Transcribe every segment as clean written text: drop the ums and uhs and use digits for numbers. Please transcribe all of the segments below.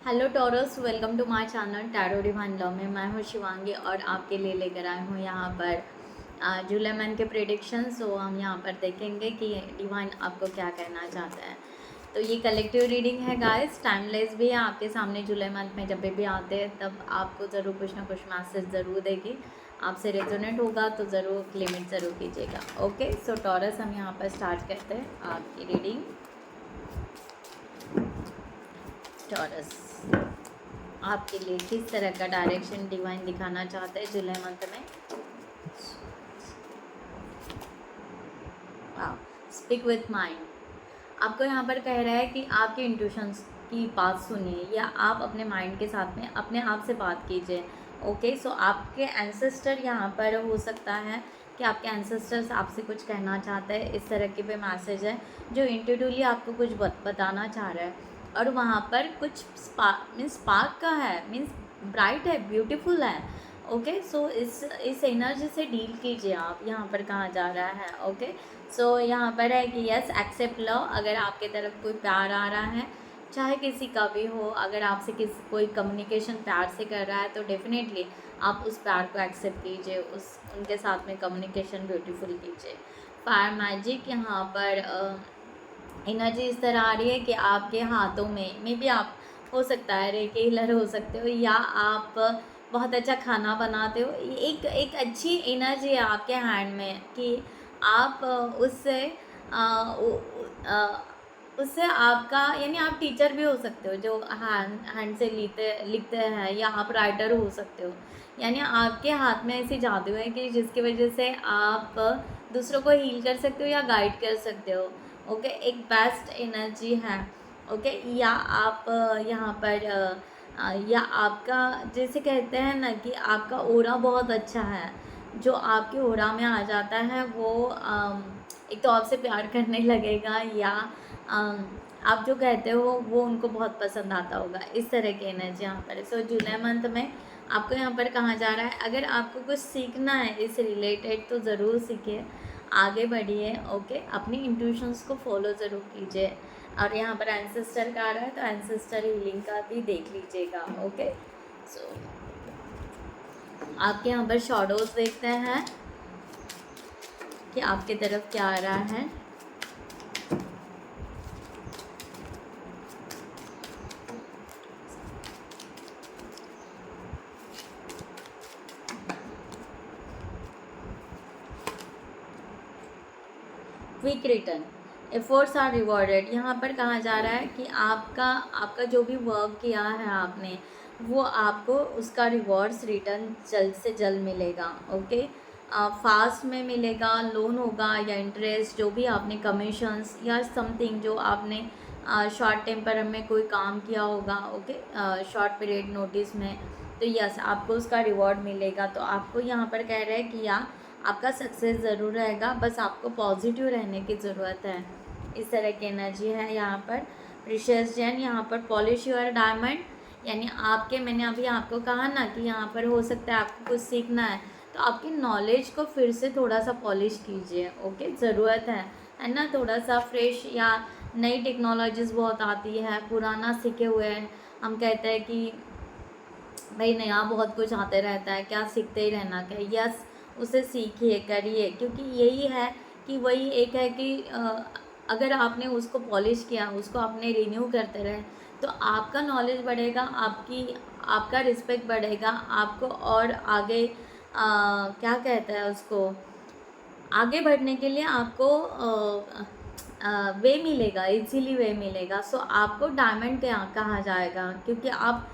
Hello Taurus, welcome to my channel tarot divine love में मैं हूँ शिवांगी और आपके लिए लेकर आई हूँ यहाँ पर जुलाई मंथ के प्रेडिक्शन। सो हम यहाँ पर देखेंगे कि डिवाइन आपको क्या कहना चाहता है। तो ये कलेक्टिव रीडिंग है गाइस, टाइमलेस भी है। आपके सामने जुलाई मंथ में जब भी आते हैं तब आपको ज़रूर कुछ ना कुछ मैसेज ज़रूर देगी। आपसे रेजोनेट होगा तो ज़रूर क्लेमिट ज़रूर कीजिएगा। ओके, सो टॉरस हम यहाँ पर स्टार्ट करते हैं आपकी रीडिंग। टॉरस आपके लिए किस तरह का डायरेक्शन डिवाइन दिखाना चाहते हैं जुलाई मंथ में। वाह, स्पीक विथ माइंड। आपको यहाँ पर कह रहा है कि आपके इंट्यूशंस की बात सुनिए या आप अपने माइंड के साथ में अपने आप से बात कीजिए। ओके, सो आपके एंसेस्टर यहाँ पर हो सकता है कि आपके एंसेस्टर्स आपसे कुछ कहना चाहते हैं। इस तरह के भी मैसेज है जो इंट्यूटिवली आपको कुछ बताना चाह रहा है और वहाँ पर कुछ स्पार्क का है, मीन्स ब्राइट है, ब्यूटीफुल है। ओके, सो इस एनर्जी से डील कीजिए आप। यहाँ पर कहा जा रहा है ओके, सो यहाँ पर है कि यस एक्सेप्ट लव। अगर आपके तरफ कोई प्यार आ रहा है, चाहे किसी का भी हो, अगर आपसे कोई कम्युनिकेशन प्यार से कर रहा है तो डेफिनेटली आप उस प्यार को एक्सेप्ट कीजिए, उनके साथ में कम्युनिकेशन ब्यूटीफुल कीजिए। फायर मैजिक यहाँ पर एनर्जी इस तरह आ रही है कि आपके हाथों में मे बी आप हो सकता है रेकी हीलर हो सकते हो या आप बहुत अच्छा खाना बनाते हो। एक एक अच्छी एनर्जी है आपके हैंड में कि आप उससे उससे आपका यानी आप टीचर भी हो सकते हो जो हैंड से लिखते हैं, या आप राइटर हो सकते हो। यानी आपके हाथ में ऐसी जादू है कि जिसकी वजह से आप दूसरों को हील कर सकते हो या गाइड कर सकते हो। ओके, एक बेस्ट एनर्जी है। ओके, या आप यहाँ पर या आपका जैसे कहते हैं ना कि आपका ओरा बहुत अच्छा है। जो आपके ओरा में आ जाता है वो एक तो आपसे प्यार करने लगेगा या आप जो कहते हो वो उनको बहुत पसंद आता होगा। इस तरह की एनर्जी यहाँ पर है। सो जुलाई मंथ में आपको यहाँ पर कहा जा रहा है अगर आपको कुछ सीखना है इस रिलेटेड तो ज़रूर सीखिए, आगे बढ़िए। ओके, अपनी इंट्यूशंस को फॉलो ज़रूर कीजिए। और यहाँ पर एंसेस्टर का आ रहा है तो एंसेस्टर हीलिंग का भी देख लीजिएगा। ओके, सो आपके यहाँ पर शॉडोज देखते हैं कि आपके तरफ क्या आ रहा है। Quick return, efforts are rewarded. यहाँ पर कहा जा रहा है कि आपका जो भी वर्क किया है आपने, वो आपको उसका रिवॉर्ड्स रिटर्न जल्द से जल्द मिलेगा। ओके, फास्ट में मिलेगा, लोन होगा या इंटरेस्ट, जो भी आपने कमीशंस या समथिंग जो आपने शॉर्ट टेम्पर में कोई काम किया होगा। ओके, शॉर्ट पीरियड नोटिस में, तो यस आपको उसका रिवॉर्ड मिलेगा। तो आपको यहाँ पर कह रहे हैं कि या आपका सक्सेस ज़रूर रहेगा, बस आपको पॉजिटिव रहने की ज़रूरत है। इस तरह की एनर्जी है यहाँ पर। प्रीशियस जेम, यहाँ पर पॉलिश योर डायमंड, यानी आपके मैंने अभी आपको कहा ना कि यहाँ पर हो सकता है आपको कुछ सीखना है तो आपकी नॉलेज को फिर से थोड़ा सा पॉलिश कीजिए। ओके, ज़रूरत है ना, थोड़ा सा फ्रेश या नई टेक्नोलॉजीज़ बहुत आती है, पुराना सीखे हुए हैं हम कहते हैं कि भाई नया बहुत कुछ आते रहता है, क्या सीखते ही रहना क्या। यस, उसे सीखिए, करिए, क्योंकि यही है कि वही एक है कि अगर आपने उसको पॉलिश किया, उसको आपने रिन्यू करते रहे तो आपका नॉलेज बढ़ेगा, आपका रिस्पेक्ट बढ़ेगा, आपको और आगे क्या कहता है उसको, आगे बढ़ने के लिए आपको वे मिलेगा, इजीली वे मिलेगा। सो आपको डायमंड कहा जाएगा क्योंकि आप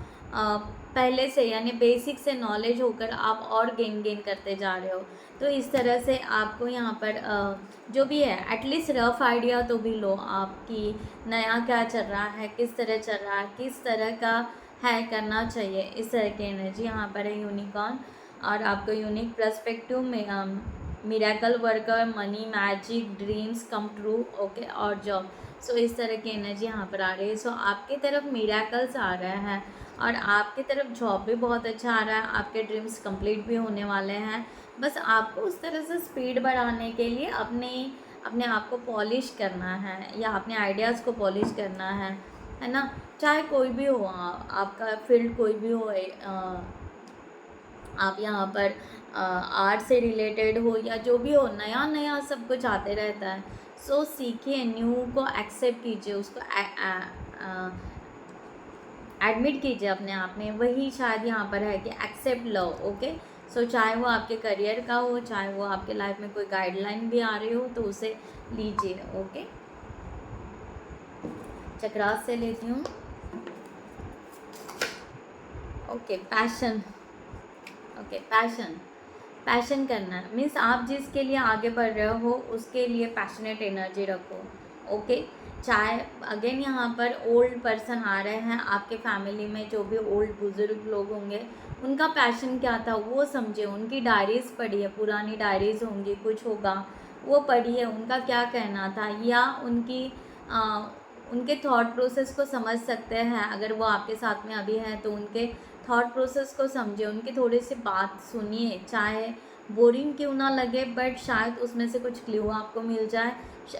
पहले से यानी बेसिक से नॉलेज होकर आप और गेन करते जा रहे हो। तो इस तरह से आपको यहाँ पर जो भी है एटलीस्ट रफ आइडिया तो भी लो आपकी नया क्या चल रहा है, किस तरह चल रहा है, किस तरह का है, करना चाहिए। इस तरह की एनर्जी यहाँ पर है यूनिकॉर्न। और आपको यूनिक पर्सपेक्टिव में miracle worker, money, magic, dreams come true. Okay, और जॉब। सो इस तरह की एनर्जी यहाँ पर आ रही है। सो आपकी तरफ मिरेकल्स आ रहे हैं और आपकी तरफ जॉब भी बहुत अच्छा आ रहा है, आपके ड्रीम्स कंप्लीट भी होने वाले हैं। बस आपको उस तरह से स्पीड बढ़ाने के लिए अपने आप को पॉलिश करना है या अपने आइडियाज़ को पॉलिश करना है। है ना। चाहे कोई भी हो, आपका फील्ड कोई भी हो, आप यहाँ पर आर्ट से रिलेटेड हो या जो भी हो, नया नया सब कुछ आते रहता है। सो सीखिए, न्यू को एक्सेप्ट कीजिए, उसको एडमिट कीजिए अपने आप में। वही शायद यहाँ पर है कि एक्सेप्ट लव। ओके, सो चाहे वो आपके करियर का हो, चाहे वो आपके लाइफ में कोई गाइडलाइन भी आ रही हो, तो उसे लीजिए। ओके, चक्रास से लेती हूँ। Okay, passion. ओके, पैशन करना मीन्स आप जिसके लिए आगे बढ़ रहे हो उसके लिए पैशनेट एनर्जी रखो। ओके, चाहे अगेन यहाँ पर ओल्ड पर्सन आ रहे हैं आपके फैमिली में, जो भी ओल्ड बुजुर्ग लोग होंगे, उनका पैशन क्या था वो समझिए, उनकी डायरीज़ पढ़िए, पुरानी डायरीज़ होंगी, कुछ होगा वो पढ़िए, उनका क्या कहना था, या उनके थॉट प्रोसेस को समझ सकते हैं। अगर वो आपके साथ में अभी हैं तो उनके थॉट प्रोसेस को समझिए, उनकी थोड़ी सी बात सुनिए, चाहे बोरिंग क्यों ना लगे, बट शायद उसमें से कुछ क्ल्यू आपको मिल जाए।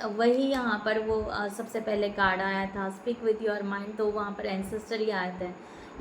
वही यहाँ पर वो सबसे पहले कार्ड आया था, स्पीक विथ योर माइंड, तो वहाँ पर एंसेस्टर ही आए थे।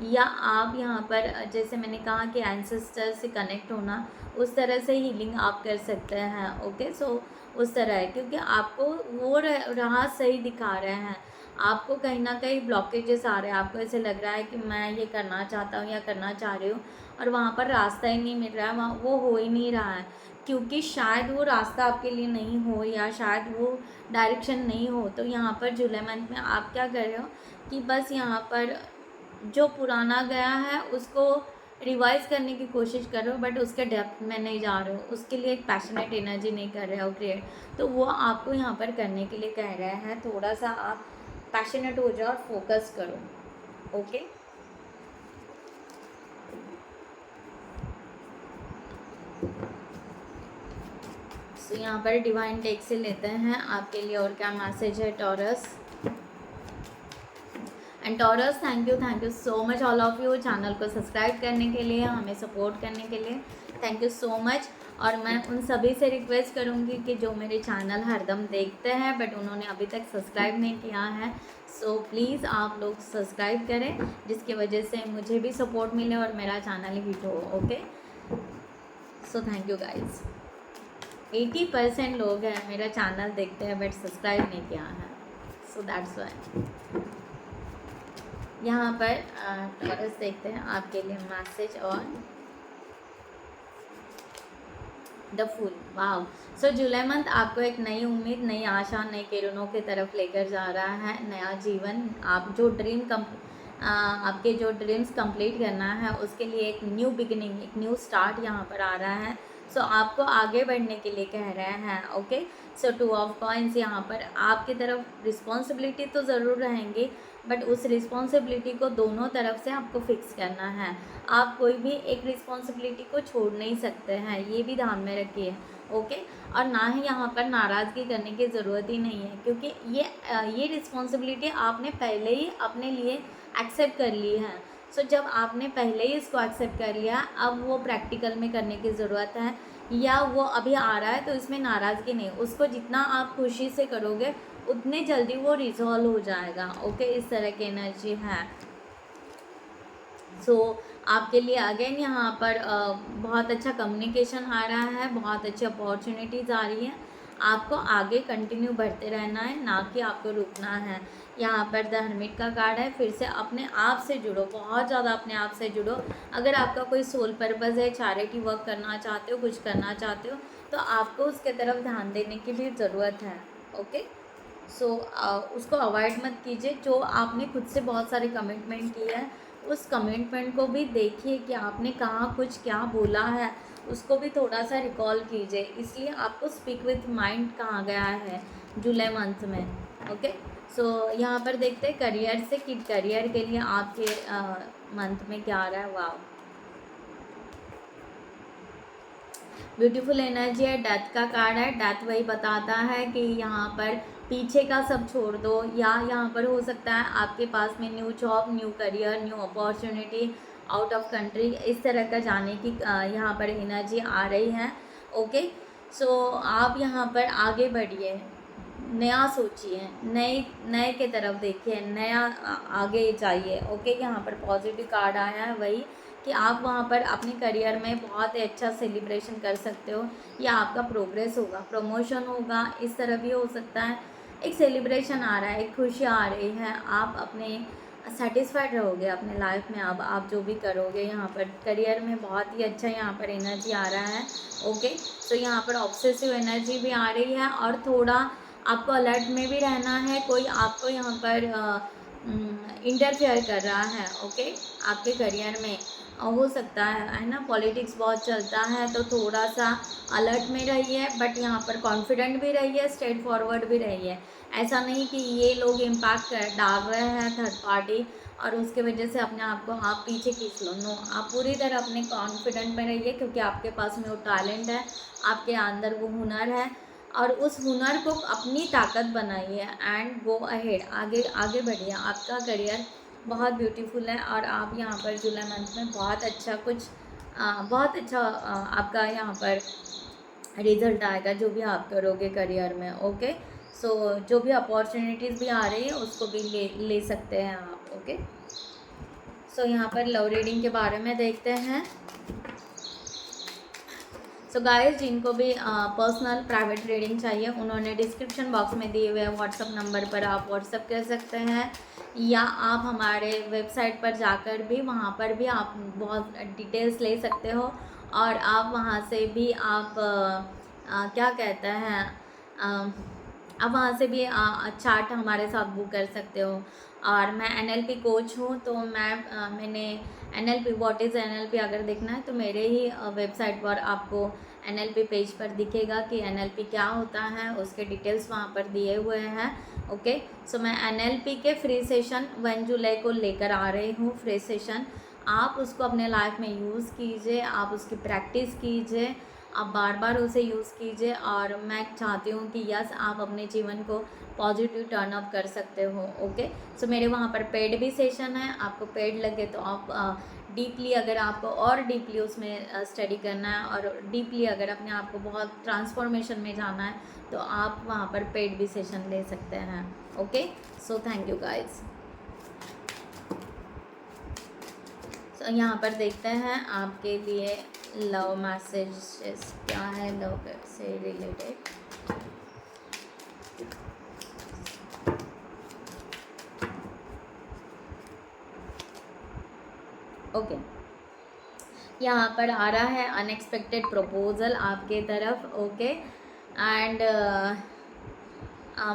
या आप यहाँ पर जैसे मैंने कहा कि एंसेस्टर से कनेक्ट होना, उस तरह से हीलिंग आप कर सकते हैं। ओके, सो उस तरह है, क्योंकि आपको वो राह सही दिखा रहे हैं। आपको कहीं ना कहीं ब्लॉकेजेस आ रहे हैं, आपको ऐसे लग रहा है कि मैं ये करना चाहता हूँ या करना चाह रही हूँ, और वहाँ पर रास्ता ही नहीं मिल रहा है, वहाँ वो हो ही नहीं रहा है, क्योंकि शायद वो रास्ता आपके लिए नहीं हो, या शायद वो डायरेक्शन नहीं हो। तो यहाँ पर जुलाई मंथ में आप क्या कर रहे हो कि बस यहाँ पर जो पुराना गया है उसको रिवाइज करने की कोशिश कर रहे हो, बट उसके डेप्थ में नहीं जा रहे हो, उसके लिए एक पैशनेट एनर्जी नहीं कर रहे हो क्रिएट। तो वो आपको यहाँ पर करने के लिए कह रहे हैं, थोड़ा सा आप पैशनेट हो जाओ और फोकस करो। ओके, सो यहाँ पर डिवाइन टेक से लेते हैं आपके लिए और क्या मैसेज है taurus. And taurus, thank you so much all of you channel को सब्सक्राइब करने के लिए, हमें सपोर्ट करने के लिए, थैंक यू सो मच। और मैं उन सभी से रिक्वेस्ट करूँगी कि जो मेरे चैनल हरदम देखते हैं बट उन्होंने अभी तक सब्सक्राइब नहीं किया है, सो प्लीज़ आप लोग सब्सक्राइब करें, जिसकी वजह से मुझे भी सपोर्ट मिले और मेरा चैनल हिट हो। Okay, so thank you guys. 80% लोग हैं मेरा चैनल देखते हैं बट सब्सक्राइब नहीं किया है, सो दैट्स वाई। यहाँ पर टॉरस देखते हैं आपके लिए मैसेज और the fool. Wow, so July month आपको एक नई उम्मीद, नई आशा, नई किरणों की तरफ लेकर जा रहा है, नया जीवन। आप जो आपके जो ड्रीम्स कंप्लीट करना है उसके लिए एक न्यू बिगिनिंग, एक न्यू स्टार्ट यहाँ पर आ रहा है। सो आपको आगे बढ़ने के लिए कह रहे हैं। ओके, सो 2 ऑफ कॉइंस, यहाँ पर आपकी तरफ रिस्पॉन्सिबिलिटी तो ज़रूर रहेंगी, बट उस रिस्पॉन्सिबिलिटी को दोनों तरफ से आपको फिक्स करना है। आप कोई भी एक रिस्पॉन्सिबिलिटी को छोड़ नहीं सकते हैं, ये भी ध्यान में रखिए। ओके, और ना ही यहाँ पर नाराज़गी करने की ज़रूरत ही नहीं है, क्योंकि ये रिस्पॉन्सिबिलिटी आपने पहले ही अपने लिए एक्सेप्ट कर ली है। सो जब आपने पहले ही इसको एक्सेप्ट कर लिया, अब वो प्रैक्टिकल में करने की ज़रूरत है, या वो अभी आ रहा है तो इसमें नाराज़गी नहीं, उसको जितना आप खुशी से करोगे उतने जल्दी वो रिजॉल्व हो जाएगा। ओके, इस तरह की एनर्जी है। सो आपके लिए अगेन यहाँ पर बहुत अच्छा कम्युनिकेशन आ रहा है, बहुत अच्छी अपॉर्चुनिटीज़ आ रही हैं। आपको आगे कंटिन्यू बढ़ते रहना है, ना कि आपको रुकना है। यहाँ पर द हर्मिट का कार्ड है, फिर से अपने आप से जुड़ो, बहुत ज़्यादा अपने आप से जुड़ो। अगर आपका कोई सोल पर्पज़ है, चैरिटी वर्क करना चाहते हो, कुछ करना चाहते हो, तो आपको उसके तरफ ध्यान देने की भी ज़रूरत है। ओके, सो उसको अवॉइड मत कीजिए। जो आपने खुद से बहुत सारे कमिटमेंट किए हैं, उस कमिटमेंट को भी देखिए कि आपने कहाँ कुछ क्या बोला है, उसको भी थोड़ा सा रिकॉल कीजिए। इसलिए आपको स्पीक विथ माइंड कहा गया है जुलाई मंथ में। ओके, सो यहाँ पर देखते हैं करियर से कि करियर के लिए आपके मंथ में क्या आ रहा है। वाह, ब्यूटीफुल एनर्जी है। डेथ का कार्ड है। डेथ वही बताता है कि यहाँ पर पीछे का सब छोड़ दो, या यहाँ पर हो सकता है आपके पास में new job, new career, new opportunity, out of country, इस तरह का जाने की यहाँ पर एनर्जी आ रही है। ओके, सो आप यहाँ पर आगे बढ़िए, नया सोचिए, नए नए के तरफ देखिए, नया आगे जाइए। ओके, यहाँ पर पॉजिटिव कार्ड आया है वही कि आप वहाँ पर अपने करियर में बहुत ही अच्छा सेलिब्रेशन कर सकते हो, या आपका प्रोग्रेस होगा, प्रमोशन होगा, इस तरह भी हो सकता है। एक सेलिब्रेशन आ रहा है, एक खुशी आ रही है, आप अपने सेटिस्फाइड रहोगे अपने लाइफ में। अब आप जो भी करोगे यहाँ पर करियर में बहुत ही अच्छा यहाँ पर एनर्जी आ रहा है। ओके, तो यहाँ पर ऑब्सेसिव एनर्जी भी आ रही है, और थोड़ा आपको अलर्ट में भी रहना है। कोई आपको यहाँ पर इंटरफेयर कर रहा है, ओके, आपके करियर में हो सकता है ना। पॉलिटिक्स बहुत चलता है, तो थोड़ा सा अलर्ट में रहिए, बट यहाँ पर कॉन्फिडेंट भी रहिए, स्ट्रेट फॉरवर्ड भी रहिए। ऐसा नहीं कि ये लोग इम्पैक्ट डाल रहे हैं थर्ड पार्टी और उसके वजह से अपने आप को आप पीछे खींच लो। नो, आप पूरी तरह अपने कॉन्फिडेंट में रहिए, क्योंकि आपके पास में वो टैलेंट है, आपके अंदर वो हुनर है, और उस हुनर को अपनी ताकत बनाइए एंड गो अहेड, आगे आगे बढ़िए। आपका करियर बहुत ब्यूटीफुल है, और आप यहाँ पर जुलाई मंथ में बहुत अच्छा कुछ बहुत अच्छा आपका यहाँ पर रिजल्ट आएगा जो भी आप करोगे करियर में। ओके, सो जो भी अपॉर्चुनिटीज़ भी आ रही है उसको भी ले सकते हैं आप। ओके, सो यहाँ पर लव रीडिंग के बारे में देखते हैं। सो गाइस, जिनको भी पर्सनल प्राइवेट रीडिंग चाहिए उन्होंने डिस्क्रिप्शन बॉक्स में दिए हुए व्हाट्सअप नंबर पर आप व्हाट्सअप कर सकते हैं, या आप हमारे वेबसाइट पर जाकर भी वहाँ पर भी आप बहुत डिटेल्स ले सकते हो, और आप वहाँ से भी आप क्या कहते हैं आप वहाँ से भी चार्ट हमारे साथ बुक कर सकते हो। और मैं एनएलपी कोच हूँ, तो मैंने एनएलपी, व्हाट इज़ एनएलपी अगर देखना है तो मेरे ही वेबसाइट पर आपको एनएलपी पेज पर दिखेगा कि एनएलपी क्या होता है, उसके डिटेल्स वहाँ पर दिए हुए हैं। ओके, सो मैं एनएलपी के फ्री सेशन 1 जुलाई को लेकर आ रही हूँ। फ्री सेशन आप उसको अपने लाइफ में यूज़ कीजिए, आप उसकी प्रैक्टिस कीजिए, आप बार बार उसे यूज़ कीजिए, और मैं चाहती हूँ कि यस, आप अपने जीवन को पॉजिटिव टर्न अप कर सकते हो। ओके, सो मेरे वहाँ पर पेड भी सेशन है, आपको पेड लगे तो आप डीपली, अगर आपको और डीपली उसमें स्टडी करना है, और डीपली अगर अपने आप को बहुत ट्रांसफॉर्मेशन में जाना है, तो आप वहाँ पर पेड भी सेशन ले सकते हैं। Okay, so thank you guys. So यहाँ पर देखते हैं आपके लिए लव मैसेजेस क्या है, लव से रिलेटेड। ओके, यहाँ पर आ रहा है अनएक्सपेक्टेड प्रपोजल आपके तरफ। ओके, एंड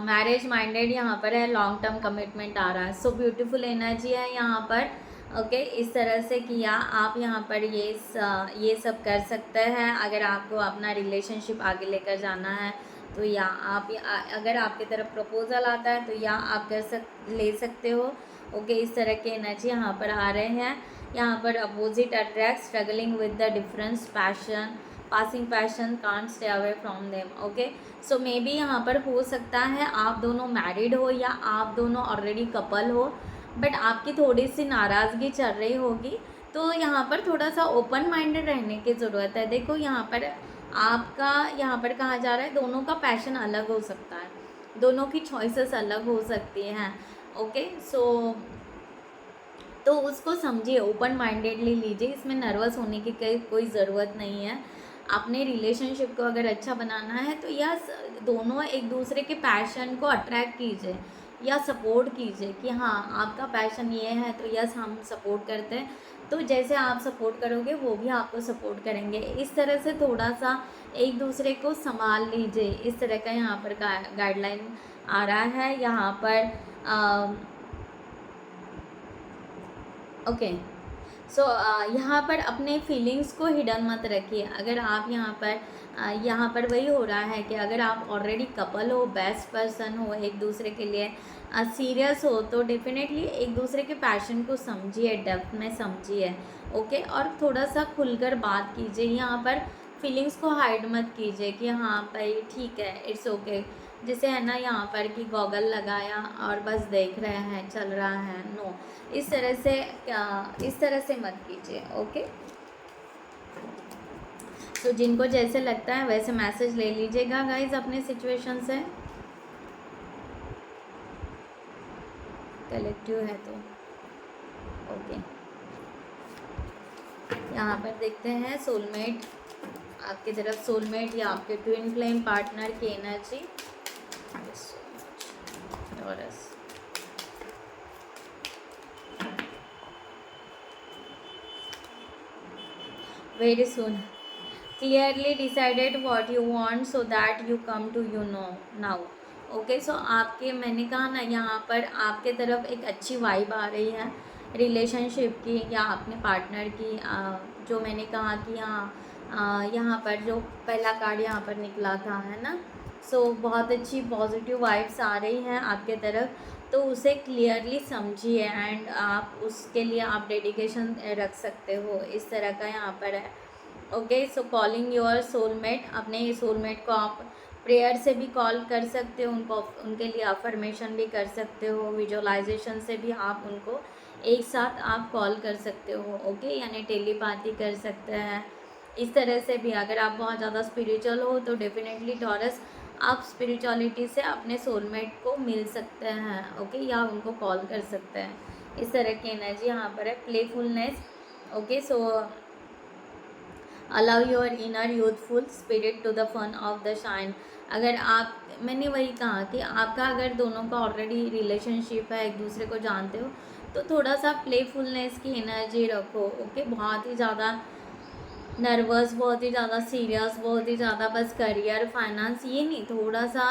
मैरिज माइंडेड यहाँ पर है, लॉन्ग टर्म कमिटमेंट आ रहा है। सो ब्यूटीफुल एनर्जी है यहाँ पर। ओके, इस तरह से किया आप यहाँ पर ये सब कर सकते हैं। अगर आपको अपना रिलेशनशिप आगे लेकर जाना है तो या आप अगर आपकी तरफ प्रपोजल आता है तो या आप ले सकते हो। ओके, इस तरह के एनर्जी यहाँ पर आ रहे हैं। यहाँ पर opposite attract, struggling with the difference, passion, passing passion, can't stay away from them. Okay, so may be यहाँ पर हो सकता है आप दोनों मैरिड हो या आप दोनों ऑलरेडी कपल हो, बट आपकी थोड़ी सी नाराज़गी चल रही होगी, तो यहाँ पर थोड़ा सा ओपन माइंडेड रहने की ज़रूरत है। देखो यहाँ पर आपका यहाँ पर कहा जा रहा है दोनों का पैशन अलग हो सकता है, दोनों की चॉइसेस अलग हो सकती हैं। ओके, सो तो उसको समझिए, ओपन माइंडेडली लीजिए, इसमें नर्वस होने की कोई ज़रूरत नहीं है। अपने रिलेशनशिप को अगर अच्छा बनाना है तो यस, दोनों एक दूसरे के पैशन को अट्रैक्ट कीजिए या सपोर्ट कीजिए कि हाँ आपका पैशन ये है तो यस हम सपोर्ट करते हैं, तो जैसे आप सपोर्ट करोगे वो भी आपको सपोर्ट करेंगे। इस तरह से थोड़ा सा एक दूसरे को संभाल लीजिए, इस तरह का यहाँ पर गाइडलाइन आ रहा है यहाँ पर। ओके, सो यहाँ पर अपने फीलिंग्स को हिडन मत रखिए। अगर आप यहाँ पर वही हो रहा है कि अगर आप ऑलरेडी कपल हो, बेस्ट पर्सन हो, एक दूसरे के लिए सीरियस हो, तो डेफिनेटली एक दूसरे के पैशन को समझिए, डेप्थ में समझिए। ओके, और थोड़ा सा खुलकर बात कीजिए, यहाँ पर फीलिंग्स को हाइड मत कीजिए कि हाँ भाई ठीक है, इट्स ओके, जैसे है ना यहाँ पर कि गॉगल लगाया और बस देख रहे हैं, चल रहा है। नो, इस तरह से मत कीजिए। ओके, तो जिनको जैसे लगता है वैसे मैसेज ले लीजिएगा गाइज अपने सिचुएशन से। कलेक्टिव है तो ओके। यहाँ पर देखते हैं सोलमेट, आपकी तरफ सोलमेट या आपके ट्विन फ्लेम पार्टनर की energy. Taurus, very soon, clearly decided what you want so that you come to you know now. Okay, so आपके, मैंने कहा ना, यहाँ पर आपके तरफ एक अच्छी वाइब आ रही है रिलेशनशिप की या अपने पार्टनर की। जो मैंने कहा कि यहाँ पर जो पहला कार्ड यहाँ पर निकला था, है ना, सो बहुत अच्छी पॉजिटिव वाइब्स आ रही हैं आपके तरफ, तो उसे क्लियरली समझिए एंड आप उसके लिए आप डेडिकेशन रख सकते हो, इस तरह का यहाँ पर है। Okay, so calling your soulmate, अपने सोलमेट को आप प्रेयर से भी कॉल कर सकते हो, उनको उनके लिए अफर्मेशन भी कर सकते हो, विजुअलाइजेशन से भी आप उनको एक साथ आप कॉल कर सकते हो। ओके, यानी टेलीपैथी कर सकते हैं, इस तरह से भी। अगर आप बहुत ज़्यादा स्पिरिचुअल हो तो डेफिनेटली टॉरस आप स्पिरिचुअलिटी से अपने सोलमेट को मिल सकते हैं। ओके, या उनको कॉल कर सकते हैं, इस तरह की एनर्जी यहाँ पर है। Playfulness, okay, so allow your inner youthful spirit to the fun of the shine. अगर आप, मैंने वही कहा कि आपका अगर दोनों का ऑलरेडी रिलेशनशिप है, एक दूसरे को जानते हो, तो थोड़ा सा प्लेफुलनेस की एनर्जी रखो। ओके, बहुत ही ज़्यादा नर्वस, बहुत ही ज़्यादा सीरियस, बहुत ही ज़्यादा बस करियर फाइनेंस ये नहीं, थोड़ा सा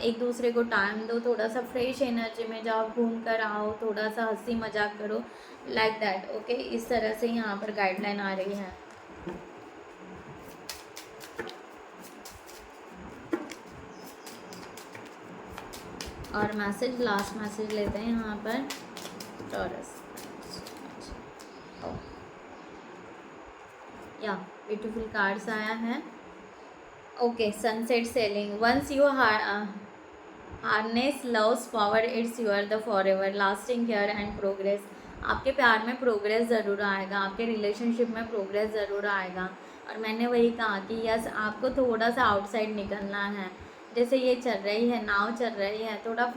एक दूसरे को टाइम दो, थोड़ा सा फ्रेश एनर्जी में जाओ, घूम कर आओ, थोड़ा सा हंसी मजाक करो, लाइक दैट। ओके, इस तरह से यहाँ पर गाइडलाइन आ रही है। और मैसेज, लास्ट मैसेज लेते हैं यहाँ पर टॉरस। या ब्यूटीफुल कार्ड्स आया है। Okay, sunset sailing, once you harness love's power it's your the forever lasting care and progress. आपके प्यार में प्रोग्रेस ज़रूर आएगा, आपके रिलेशनशिप में प्रोग्रेस ज़रूर आएगा। और मैंने वही कहा कि यस, आपको थोड़ा सा आउटसाइड निकलना है, जैसे ये चल रही है, नाव चल रही है, थोड़ा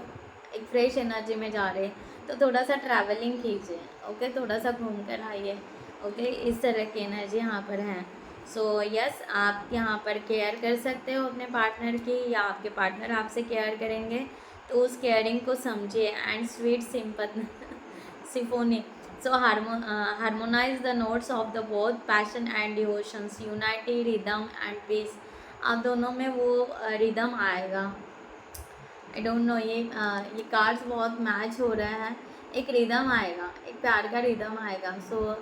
एक फ्रेश एनर्जी में जा रहे हैं, तो थोड़ा सा ट्रैवलिंग कीजिए। ओके, थोड़ा सा घूम कर आइए। ओके, इस तरह की एनर्जी यहाँ पर है। सो यस, आप यहाँ पर केयर कर सकते हो अपने पार्टनर की, या आपके पार्टनर आपसे केयर करेंगे, तो उस केयरिंग को समझिए। And sweet symphony, so harmonize the notes of the both passion and devotions, unity, rhythm and peace. आप दोनों में वो रिदम आएगा। आई डोंट नो, ये कार्ड्स बहुत मैच हो रहे हैं। एक रिदम आएगा, एक प्यार का रिदम आएगा। सो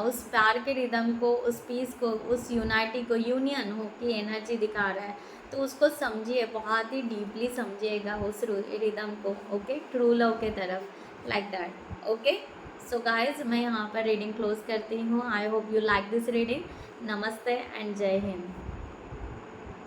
उस प्यार के रिदम को, उस पीस को, उस यूनिटी को, यूनियन हो की एनर्जी दिखा रहा है, तो उसको समझिए, बहुत ही डीपली समझिएगा उस रिदम को। ओके, ट्रू लव के तरफ, like that. Okay, so guys, मैं यहाँ पर रीडिंग क्लोज करती हूँ। I hope you like this reading. नमस्ते एंड जय हिंद।